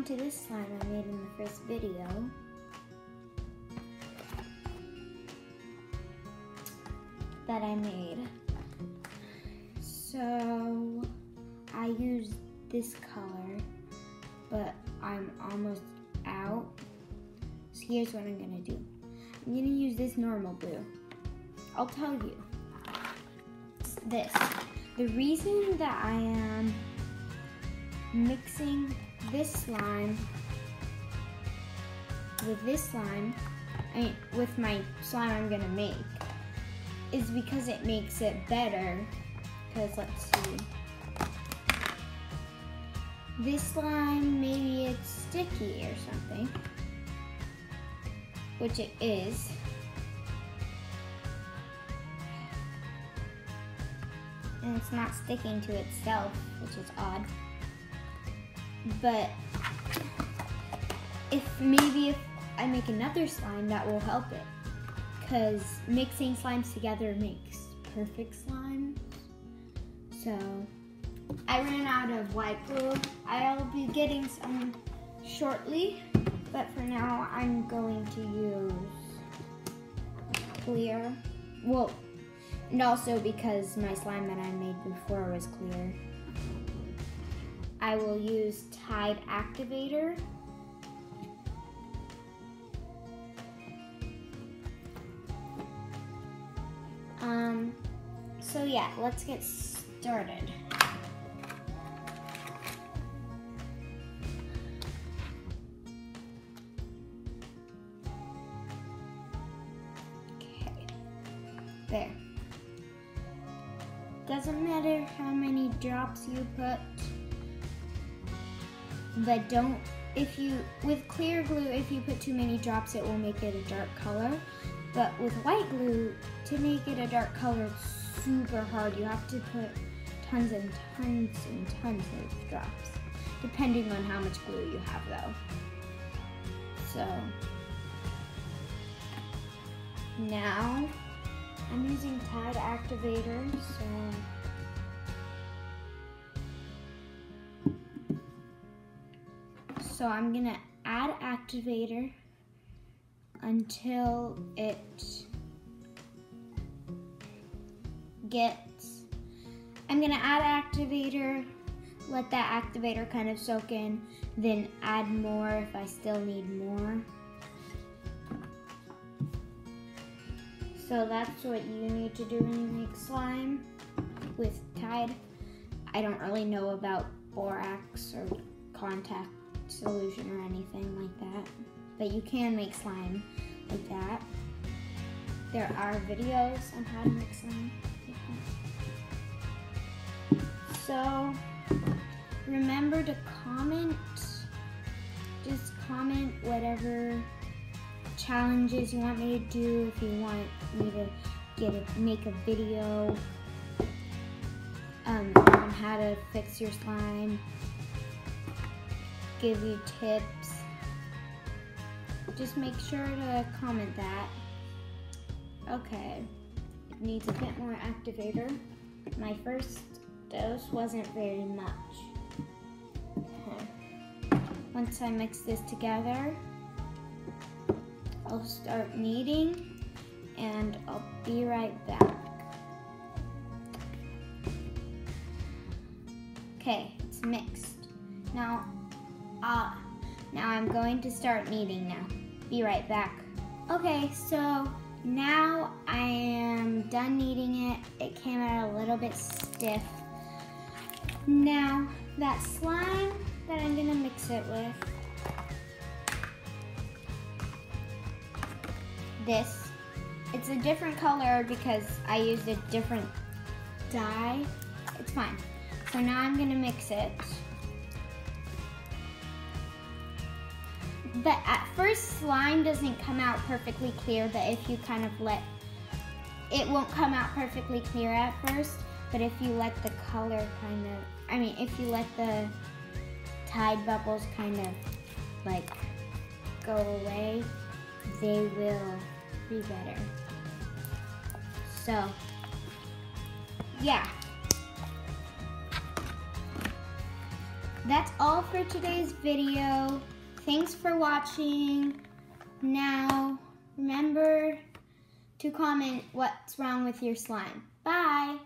on to this slime I made in the first video. That I made. So I used this color, but I'm almost out. So here's what I'm gonna do. I'm gonna use this normal glue. I'll tell you. This. The reason that I am mixing this slime with this slime, with my slime I'm gonna make, is because it makes it better. Because let's see. This slime, maybe it's sticky or something, which it is. And it's not sticking to itself, which is odd. But if I make another slime, that will help it. Because mixing slimes together makes perfect slime. So I ran out of white glue. I'll be getting some shortly, but for now I'm going to use clear. Well, and also because my slime that I made before was clear. I will use Tide Activator. So yeah, let's get started. Okay, there. Doesn't matter how many drops you put, but with clear glue, if you put too many drops, it will make it a dark color. But with white glue, to make it a dark color, it's super hard. You have to put tons and tons and tons of drops, depending on how much glue you have though. So, now, I'm using Tide Activator, so I'm gonna add activator until it gets, I'm gonna add activator, let that activator kind of soak in, then add more if I still need more. So that's what you need to do when you make slime with Tide. I don't really know about borax or contact solution or anything like that, but you can make slime like that. There are videos on how to make slime like that. So remember to comment, just comment whatever challenges you want me to do. If you want me to make a video on how to fix your slime, give you tips, just make sure to comment that. Okay, it needs a bit more activator. My first dose wasn't very much. Okay. Once I mix this together, I'll start kneading and I'll be right back. Okay, it's mixed. Now I'm going to start kneading now. Be right back. Okay, so now I am done kneading it. It came out a little bit stiff. Now, that slime that I'm gonna mix it with, it's a different color because I used a different dye. It's fine. So now I'm gonna mix it. But at first, slime doesn't come out perfectly clear, but if you kind of it won't come out perfectly clear at first, but if you let the color if you let the Tide bubbles kind of like go away, they will be better. So, yeah. that's all for today's video. Thanks for watching. Now, remember to comment what's wrong with your slime. Bye!